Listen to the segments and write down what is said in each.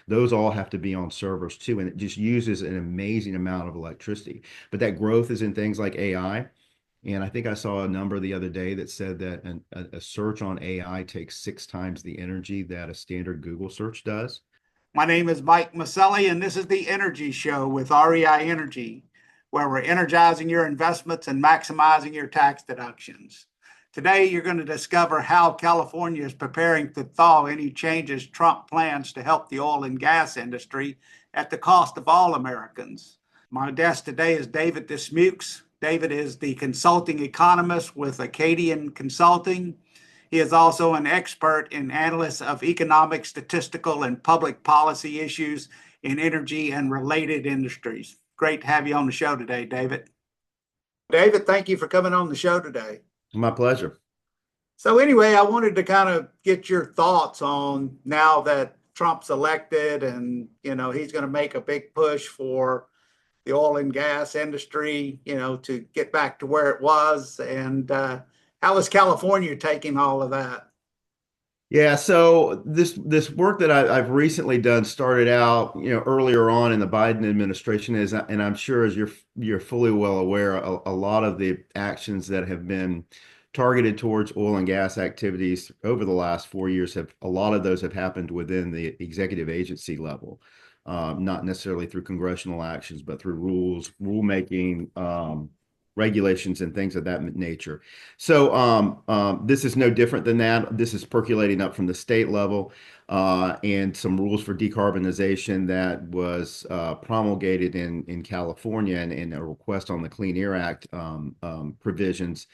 those all have to be on servers too. And it just uses an amazing amount of electricity. But that growth is in things like AI. And I think I saw a number the other day that said that a search on AI takes 6 times the energy that a standard Google search does. My name is Mike Mauceli, and this is the Energy Show with REI Energy, where we're energizing your investments and maximizing your tax deductions. Today, you're going to discover how California is preparing to thaw any changes Trump plans to help the oil and gas industry at the cost of all Americans. My guest today is David Dismukes. David is the consulting economist with Acadian Consulting. He is also an expert and analyst of economic, statistical, and public policy issues in energy and related industries. Great to have you on the show today, David. David, thank you for coming on the show today. My pleasure. So, anyway, I wanted to kind of get your thoughts on now that Trump's elected and, he's going to make a big push for the oil and gas industry, to get back to where it was. And how is California taking all of that? Yeah, so this work that I've recently done started out, earlier on in the Biden administration is, and I'm sure as you're fully well aware, a lot of the actions that have been targeted towards oil and gas activities over the last 4 years a lot of those have happened within the executive agency level, not necessarily through congressional actions, but through rulemaking, regulations and things of that nature. So this is no different than that. This is percolating up from the state level, and some rules for decarbonization that was promulgated in California, and a request on the Clean Air Act provisions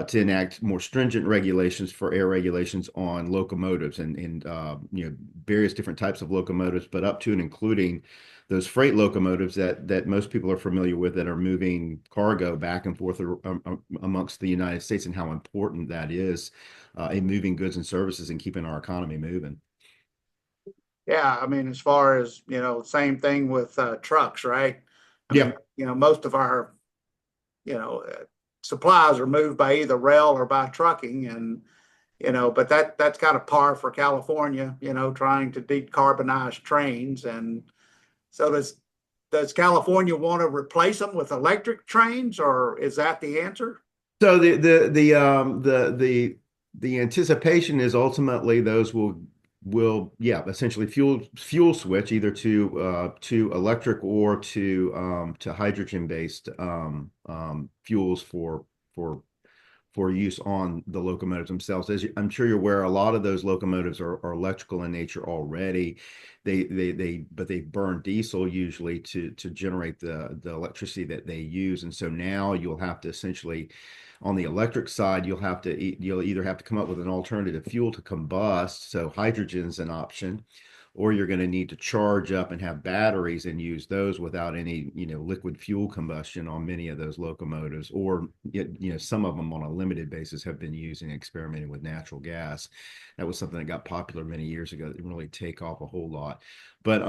to enact more stringent regulations for air regulations on locomotives and various different types of locomotives, but up to and including those freight locomotives that most people are familiar with that are moving cargo back and forth amongst the United States, and how important that is in moving goods and services and keeping our economy moving. Yeah, I mean, as far as, same thing with trucks, right? I Yeah. mean, most of our, you know, supplies are moved by either rail or by trucking. And, but that's kind of par for California, trying to decarbonize trains. And so does California want to replace them with electric trains, or is that the answer? So the anticipation is ultimately those will yeah, essentially fuel switch either to electric or to hydrogen based fuels for use on the locomotives themselves. I'm sure you're aware, a lot of those locomotives are electrical in nature already. But they burn diesel usually to generate the electricity that they use. And so now you'll have to essentially, on the electric side, you'll either have to come up with an alternative fuel to combust. So hydrogen's an option, or you're going to need to charge up and have batteries and use those without any, liquid fuel combustion on many of those locomotives. Or, some of them on a limited basis have been using experimenting with natural gas. That was something that got popular many years ago that didn't really take off a whole lot. But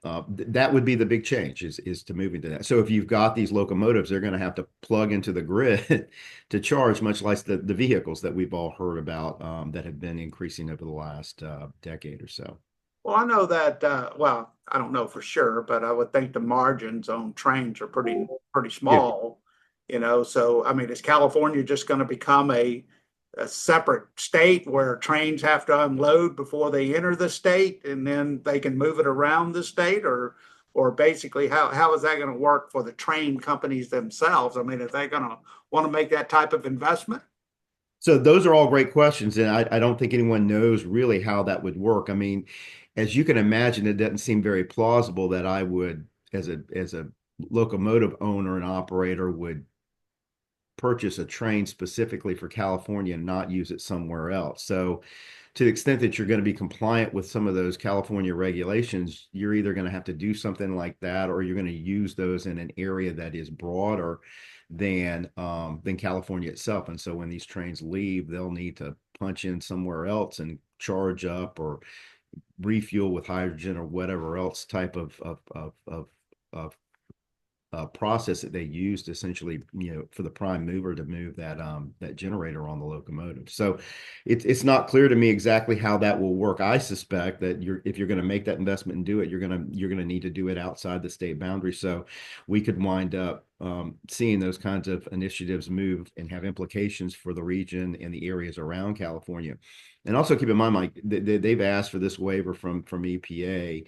that would be the big change is to moving to that. So if you've got these locomotives, they're going to have to plug into the grid to charge, much like the vehicles that we've all heard about, that have been increasing over the last decade or so. Well, I know that, well, I don't know for sure, but I would think the margins on trains are pretty Yeah. small, So, I mean, is California just going to become a separate state where trains have to unload before they enter the state and then they can move it around the state? Or basically, how is that going to work for the train companies themselves? I mean, are they going to want to make that type of investment? So those are all great questions, and I don't think anyone knows really how that would work. I mean, as you can imagine, it doesn't seem very plausible that I would, as a locomotive owner and operator, would purchase a train specifically for California and not use it somewhere else. So to the extent that you're going to be compliant with some of those California regulations, you're either going to have to do something like that, or you're going to use those in an area that is broader than California itself. And so when these trains leave, they'll need to punch in somewhere else and charge up or refuel with hydrogen or whatever else type of process that they used essentially, for the prime mover to move that generator on the locomotive. So it's not clear to me exactly how that will work. I suspect that if you're going to make that investment and do it, you're going to need to do it outside the state boundary. So we could wind up seeing those kinds of initiatives move and have implications for the region and the areas around California. And also keep in mind, Mike, they've asked for this waiver from EPA.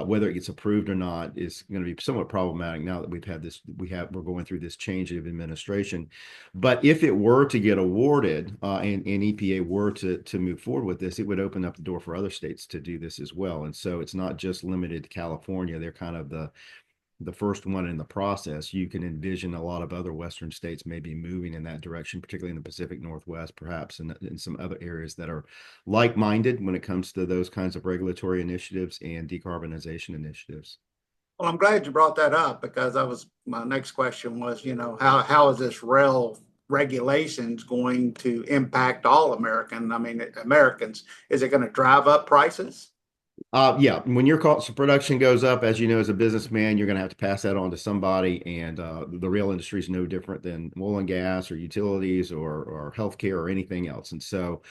Whether it gets approved or not is going to be somewhat problematic now that we're going through this change of administration. But if it were to get awarded, and EPA were to move forward with this, it would open up the door for other states to do this as well. And so it's not just limited to California. They're kind of the first one in the process. You can envision a lot of other Western states maybe moving in that direction, particularly in the Pacific Northwest, perhaps, and in some other areas that are like-minded when it comes to those kinds of regulatory initiatives and decarbonization initiatives. Well, I'm glad you brought that up because my next question was, how is this rail regulations going to impact all Americans? Is it going to drive up prices? Yeah, when your cost of production goes up, as you know, as a businessman, you're going to have to pass that on to somebody. And the rail industry is no different than oil and gas or utilities or healthcare or anything else. And so,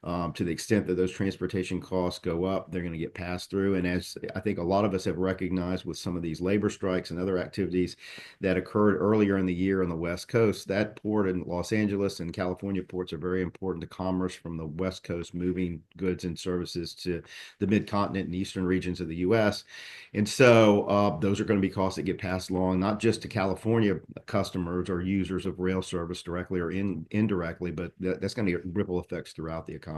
to the extent that those transportation costs go up, they're going to get passed through. And as I think a lot of us have recognized with some of these labor strikes and other activities that occurred earlier in the year on the West Coast, that port in Los Angeles and California ports are very important to commerce from the West Coast, moving goods and services to the mid-continent and eastern regions of the U.S. And so those are going to be costs that get passed along, not just to California customers or users of rail service directly or indirectly, but that's going to get ripple effects throughout the economy.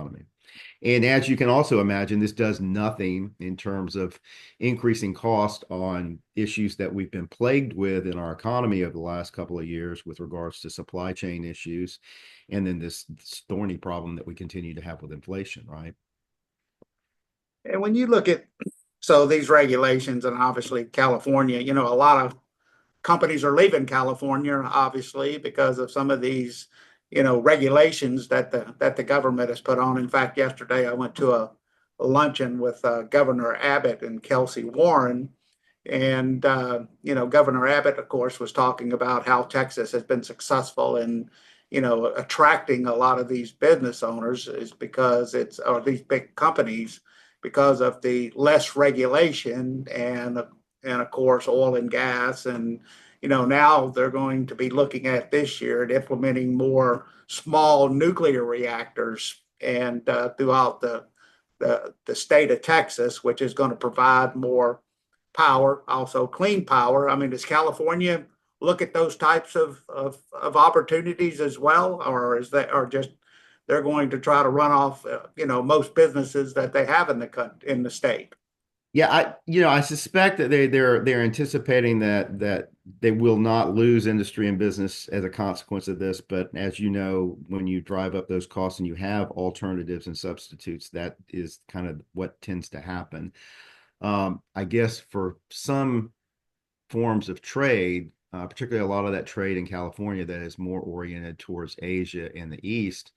And as you can also imagine, this does nothing in terms of increasing cost on issues that we've been plagued with in our economy over the last couple of years with regards to supply chain issues, and then this thorny problem that we continue to have with inflation, right? And when you look at these regulations, and obviously California, a lot of companies are leaving California, obviously, because of some of these, regulations that the government has put on. In fact, yesterday I went to a luncheon with Governor Abbott and Kelsey Warren, and Governor Abbott, of course, was talking about how Texas has been successful in, attracting a lot of these business owners is because or these big companies because of the less regulation and of course oil and gas, and now they're going to be looking at this year at implementing more small nuclear reactors and throughout the state of Texas, which is going to provide more power, also clean power. I mean, does California look at those types of opportunities as well, or is that or just they're going to try to run off most businesses that they have in the state? Yeah, I suspect that they're anticipating that they will not lose industry and business as a consequence of this. But as you know, when you drive up those costs and you have alternatives and substitutes, that is kind of what tends to happen. I guess for some forms of trade, particularly a lot of that trade in California that is more oriented towards Asia and the East.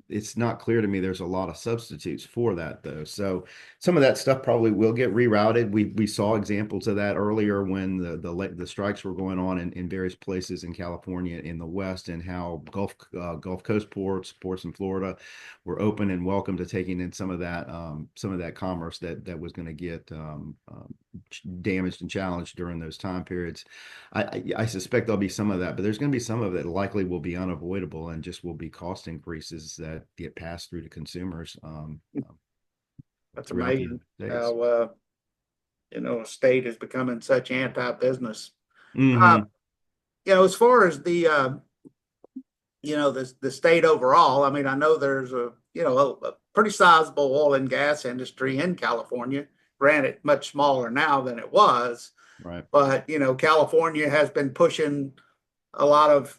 It's not clear to me there's a lot of substitutes for that, though. So some of that stuff probably will get rerouted. We saw examples of that earlier when the strikes were going on in various places in California in the West, and how Gulf Coast ports in Florida were open and welcome to taking in some of that commerce that was going to get damaged and challenged during those time periods. I suspect there'll be some of that, but there's going to be some of it likely will be unavoidable and just will be cost increases that get passed through to consumers That's throughout the amazing United States. how a state is becoming such anti-business. Uh, Hmm. as far as the state overall, I mean, I know there's a pretty sizable oil and gas industry in California. Granted, much smaller now than it was, Right. but California has been pushing a lot of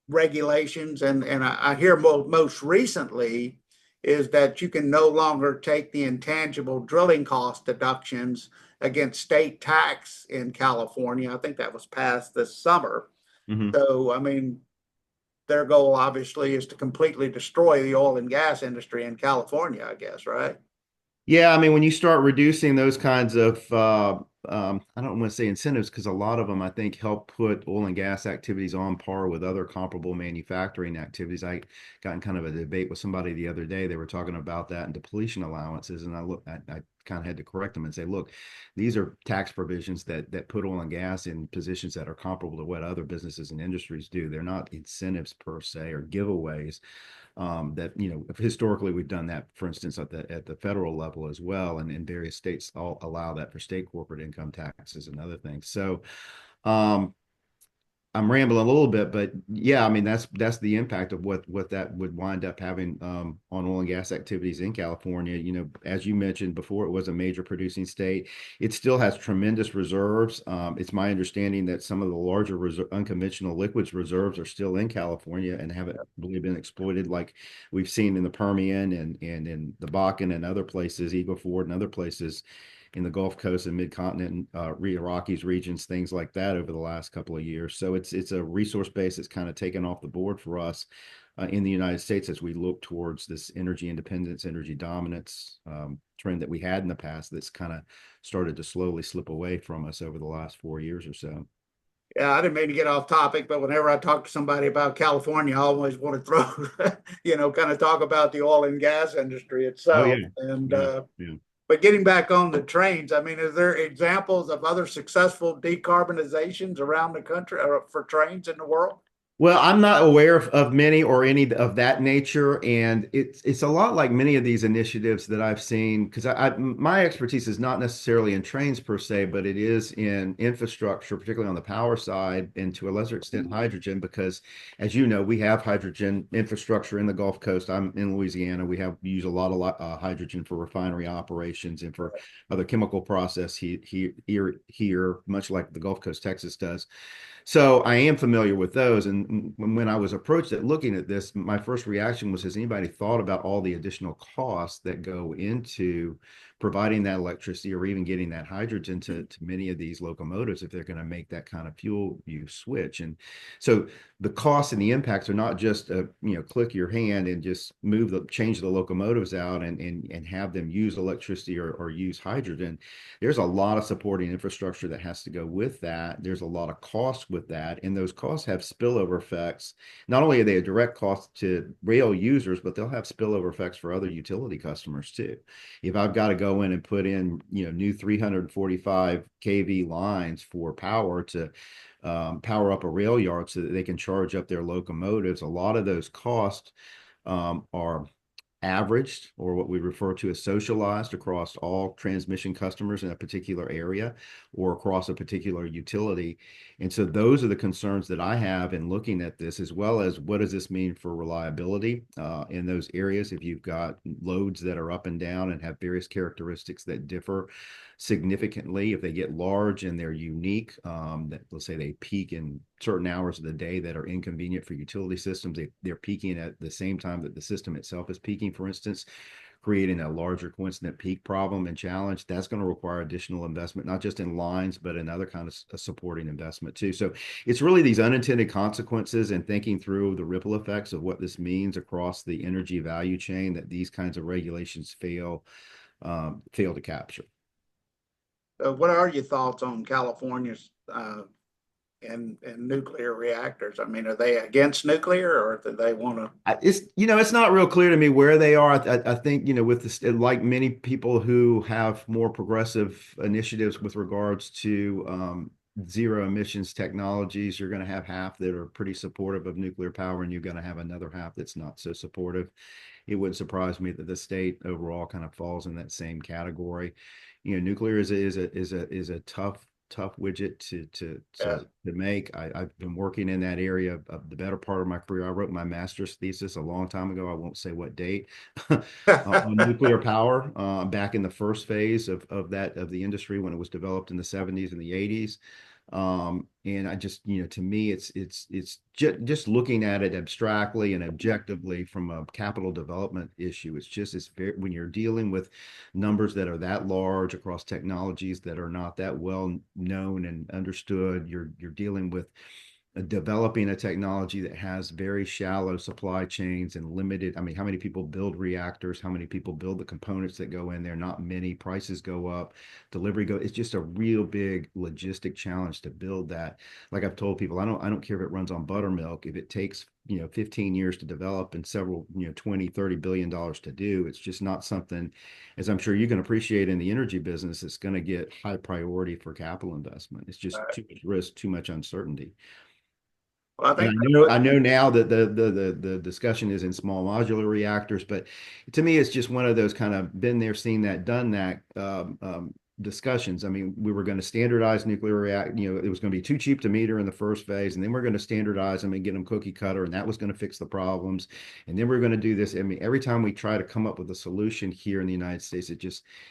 regulations, and I hear most recently is that you can no longer take the intangible drilling cost deductions against state tax in California. I think that was passed this summer. Hmm. So, I mean, their goal obviously is to completely destroy the oil and gas industry in California, I guess, right? Yeah, I mean, when you start reducing those kinds of I don't want to say incentives because a lot of them, I think, help put oil and gas activities on par with other comparable manufacturing activities. I got in kind of a debate with somebody the other day. They were talking about that and depletion allowances, and I kind of had to correct them and say, look, these are tax provisions that put oil and gas in positions that are comparable to what other businesses and industries do. They're not incentives per se or giveaways. That historically we've done that, for instance, at the federal level as well, and in various states all allow that for state corporate income taxes and other things. So um, I'm rambling a little bit, but yeah, I mean that's the impact of what that would wind up having on oil and gas activities in California. As you mentioned before, it was a major producing state. It still has tremendous reserves. It's my understanding that some of the larger unconventional liquids reserves are still in California and haven't really been exploited, like we've seen in the Permian and in the Bakken and other places, Eagle Ford and other places in the Gulf Coast and Mid-Continent, Rockies regions, things like that over the last couple of years. So it's a resource base that's kind of taken off the board for us in the United States as we look towards this energy independence, energy dominance trend that we had in the past that's kind of started to slowly slip away from us over the last 4 years or so. Yeah, I didn't mean to get off topic, but whenever I talk to somebody about California, I always want to throw, kind of talk about the oil and gas industry Oh itself. yeah, And yeah, yeah. but getting back on the trains, I mean, is there examples of other successful decarbonizations around the country or for trains in the world? Well, I'm not aware of many or any of that nature, and it's a lot like many of these initiatives that I've seen because my expertise is not necessarily in trains per se, but it is in infrastructure, particularly on the power side, and to a lesser extent hydrogen. Because, as you know, we have hydrogen infrastructure in the Gulf Coast. I'm in Louisiana. We use a lot of hydrogen for refinery operations and for other chemical process here, much like the Gulf Coast, Texas does. So I am familiar with those. And when I was approached at looking at this, my first reaction was, has anybody thought about all the additional costs that go into providing that electricity or even getting that hydrogen to many of these locomotives if they're going to make that kind of fuel use switch? And so the costs and the impacts are not just click your hand and just change the locomotives out and have them use electricity or use hydrogen. There's a lot of supporting infrastructure that has to go with that. There's a lot of costs with that, and those costs have spillover effects. Not only are they a direct cost to rail users, but they'll have spillover effects for other utility customers too. If I've got to go in and put in, new 345 kV lines for power to power up a rail yard so that they can charge up their locomotives, a lot of those costs are averaged, or what we refer to as socialized, across all transmission customers in a particular area or across a particular utility. And so those are the concerns that I have in looking at this, as well as what does this mean for reliability in those areas if you've got loads that are up and down and have various characteristics that differ significantly. If they get large and they're unique, that let's say they peak in certain hours of the day that are inconvenient for utility systems, they're peaking at the same time that the system itself is peaking, for instance, creating a larger coincident peak problem and challenge. That's going to require additional investment, not just in lines, but in other kinds of supporting investment too. So it's really these unintended consequences and thinking through the ripple effects of what this means across the energy value chain that these kinds of regulations fail to capture. What are your thoughts on California's and nuclear reactors? I mean, are they against nuclear or do they want to? It's not real clear to me where they are. I think with this, like many people who have more progressive initiatives with regards to zero emissions technologies, you're going to have half that are pretty supportive of nuclear power, and you're going to have another half that's not so supportive. It wouldn't surprise me that the state overall kind of falls in that same category. Nuclear is a tough widget Yes. to make. I've been working in that area of the better part of my career. I wrote my master's thesis a long time ago. I won't say what date on nuclear power back in the first phase of the industry when it was developed in the 70s and the 80s. And I just, to me, it's just looking at it abstractly and objectively from a capital development issue. It's very, when you're dealing with numbers that are that large across technologies that are not that well known and understood, you're dealing with developing a technology that has very shallow supply chains and limited. I mean, how many people build reactors? How many people build the components that go in there? Not many. Prices go up, delivery go. It's just a real big logistic challenge to build that. Like I've told people, I don't care if it runs on buttermilk. If it takes 15 years to develop and several 20-30 billion dollars to do, it's just not something, as I'm sure you can appreciate in the energy business, it's going to get high priority for capital investment. It's just Right. too much risk, too much uncertainty. Well, I And think I know now that the discussion is in small modular reactors, but to me, it's just one of those kind of been there, seen that, done that discussions. I mean, we were going to standardize nuclear react. It was going to be too cheap to meter in the first phase, and then we're going to standardize them and get them cookie cutter, and that was going to fix the problems. And then we're going to do this. I mean, every time we try to come up with a solution here in the United States,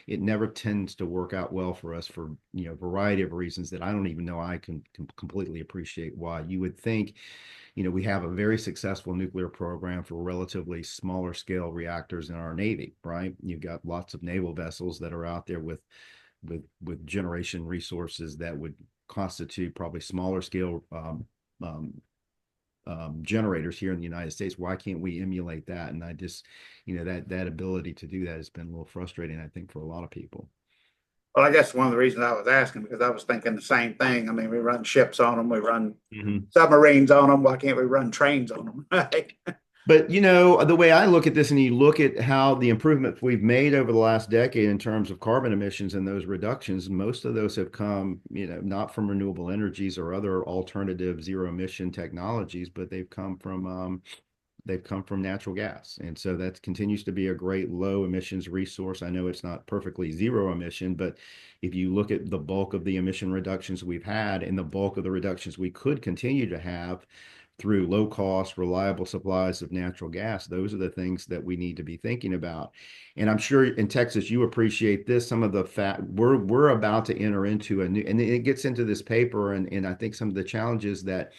it never tends to work out well for us for a variety of reasons that I don't even know I can completely appreciate why. You would think we have a very successful nuclear program for relatively smaller scale reactors in our Navy, right? You've got lots of naval vessels that are out there with generation resources that would constitute probably smaller scale um, generators here in the United States. Why can't we emulate that? And I just, that ability to do that has been a little frustrating, I think, for a lot of people. Well, I guess one of the reasons I was asking, because I was thinking the same thing. I mean, we run ships on them, we run submarines on them. Why can't we run trains on them? Right? But the way I look at this, and you look at how the improvements we've made over the last decade in terms of carbon emissions and those reductions, most of those have come, not from renewable energies or other alternative zero emission technologies, but they've come from natural gas. And so that continues to be a great low emissions resource. I know it's not perfectly zero emission, but if you look at the bulk of the emission reductions we've had and the bulk of the reductions we could continue to have through low cost, reliable supplies of natural gas, those are the things that we need to be thinking about. And I'm sure in Texas, you appreciate this. Some of the fact we're about to enter into a new, and it gets into this paper, and I think some of the challenges that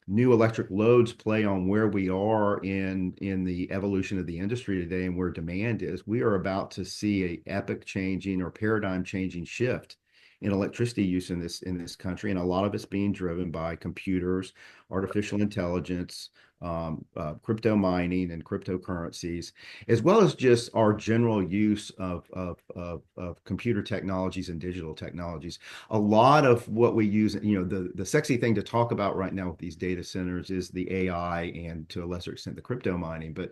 new electric loads play on where we are in the evolution of the industry today and where demand is. We are about to see a epic changing or paradigm changing shift in electricity use in this country, and a lot of it's being driven by computers, artificial intelligence, crypto mining, and cryptocurrencies, as well as just our general use of computer technologies and digital technologies. A lot of what we use, the sexy thing to talk about right now with these data centers is the AI and to a lesser extent the crypto mining. But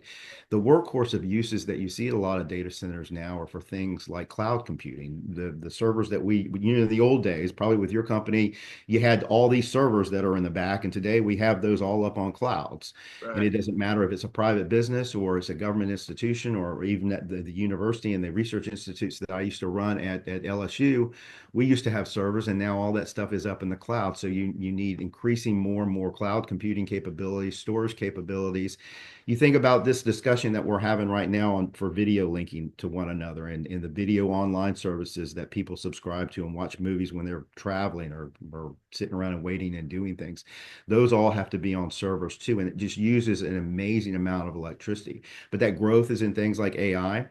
the workhorse of uses that you see at a lot of data centers now are for things like cloud computing. The servers that in the old days, probably with your company, you had all these servers that are in the back, and today we have those all up on clouds. And Right. it doesn't matter if it's a private business or it's a government institution or even at the university and the research institutes that I used to run at LSU. We used to have servers, and now all that stuff is up in the cloud. So you need increasing more and more cloud computing capabilities, storage capabilities. You think about this discussion that we're having right now for video linking to one another and the video online services that people subscribe to and watch movies when they're traveling or sitting around and waiting and doing things. Those all have to be on servers too, and it just uses an amazing amount of electricity. But that growth is in things like AI.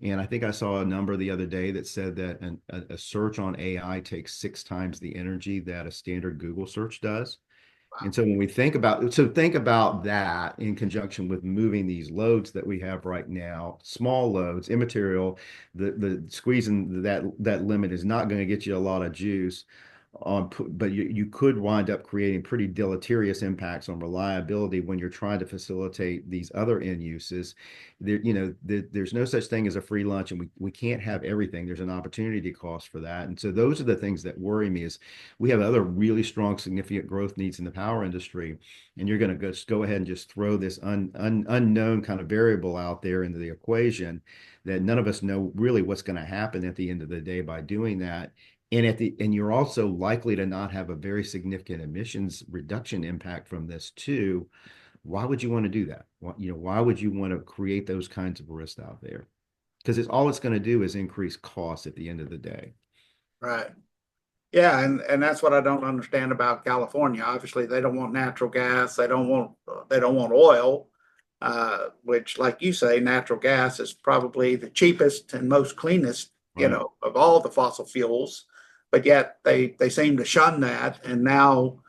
And I think I saw a number the other day that said that a search on AI takes 6 times the energy that a standard Google search does. And so when we think about that in conjunction with moving these loads that we have right now, small loads, immaterial, the squeezing that limit is not going to get you a lot of juice on, but you could wind up creating pretty deleterious impacts on reliability when you're trying to facilitate these other end uses. There's no such thing as a free lunch, and we can't have everything. There's an opportunity cost for that. And so those are the things that worry me is we have other really strong, significant growth needs in the power industry, and you're going to go ahead and just throw this unknown kind of variable out there into the equation that none of us know really what's going to happen at the end of the day by doing that. And you're also likely to not have a very significant emissions reduction impact from this too. Why would you want to do that? Why would you want to create those kinds of risks out there? Because it's going to do is increase costs at the end of the day. Right. Yeah, and that's what I don't understand about California. Obviously, they don't want natural gas. They don't want oil, which, like you say, natural gas is probably the cheapest and most cleanest, Right. of all the fossil fuels. But yet they seem to shun that, and now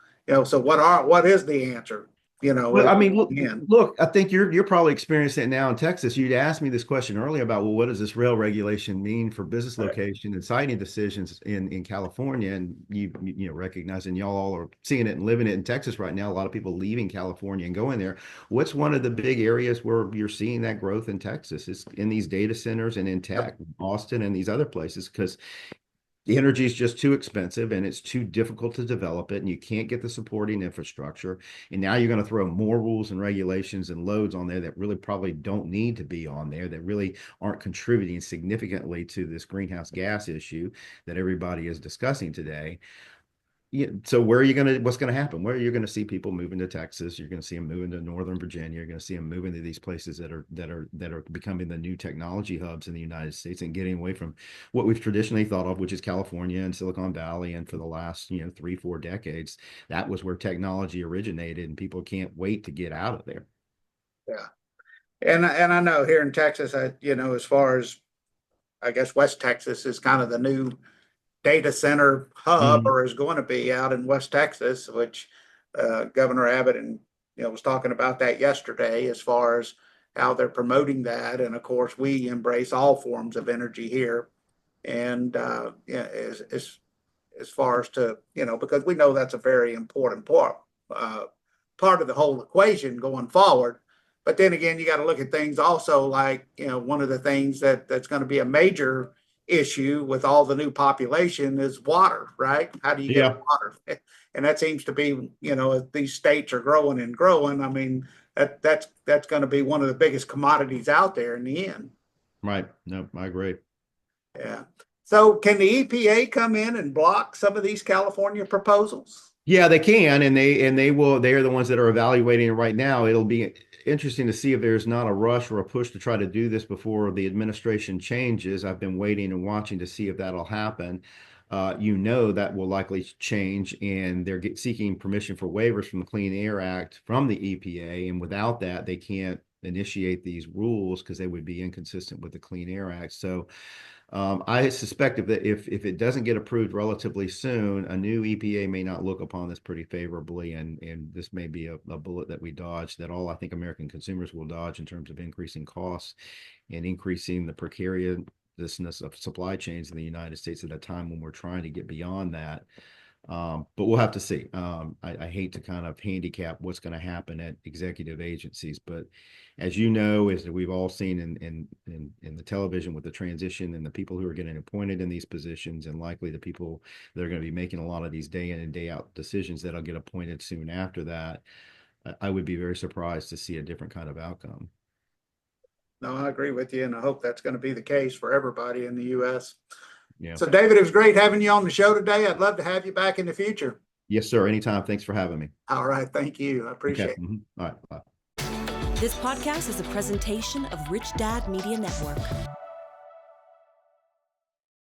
So what is the answer? Well, I mean, Again, look, I think you're probably experiencing it now in Texas. You'd asked me this question earlier about, well, what does this rail regulation mean for business location and siting decisions in California? And you recognizing y'all all are seeing it and living it in Texas right now. A lot of people leaving California and going there. What's one of the big areas where you're seeing that growth in Texas? It's in these data centers and in tech, Austin and these other places, because the energy is just too expensive and it's too difficult to develop it, and you can't get the supporting infrastructure. And now you're going to throw more rules and regulations and loads on there that really probably don't need to be on there, that really aren't contributing significantly to this greenhouse gas issue that everybody is discussing today. So what's going to happen? Where you're going to see people moving to Texas, you're going to see them moving to Northern Virginia, you're going to see them moving to these places that are becoming the new technology hubs in the United States and getting away from what we've traditionally thought of, which is California and Silicon Valley. And for the last, 3-4 decades, that was where technology originated, and people can't wait to get out of there. Yeah. And I know here in Texas, as far as I guess West Texas is kind of the new data center hub, or is going to be out in West Texas, which Governor Abbott was talking about that yesterday as far as how they're promoting that. And of course, we embrace all forms of energy here, and as far as to because we know that's a very important part of the whole equation going forward. But then again, you got to look at things also like one of the things that's going to be a major issue with all the new population is water, right? How do you get water? And that seems to be, as these states are growing and growing, I mean, that's going to be one of the biggest commodities out there in the end. Right. No, I agree. Yeah. So can the EPA come in and block some of these California proposals? Yeah, they can, and they will. They are the ones that are evaluating it right now. It'll be interesting to see if there's not a rush or a push to try to do this before the administration changes. I've been waiting and watching to see if that'll happen. That will likely change, and they're seeking permission for waivers from the Clean Air Act from the EPA, and without that, they can't initiate these rules because they would be inconsistent with the Clean Air Act. So I suspect that if it doesn't get approved relatively soon, a new EPA may not look upon this pretty favorably, and this may be a bullet that we dodge, that all I think American consumers will dodge in terms of increasing costs and increasing the precariousness of supply chains in the United States at a time when we're trying to get beyond that. But we'll have to see. I hate to kind of handicap what's going to happen at executive agencies, but as you know, as we've all seen in the television with the transition and the people who are getting appointed in these positions, and likely the people that are going to be making a lot of these day in and day out decisions that'll get appointed soon after that, I would be very surprised to see a different kind of outcome. No, I agree with you, and I hope that's going to be the case for everybody in the U.S. Yeah. So, David, it was great having you on the show today. I'd love to have you back in the future. Yes, sir. Anytime. Thanks for having me. All right. Thank you. I appreciate it. All right. Bye. This podcast is a presentation of Rich Dad Media Network.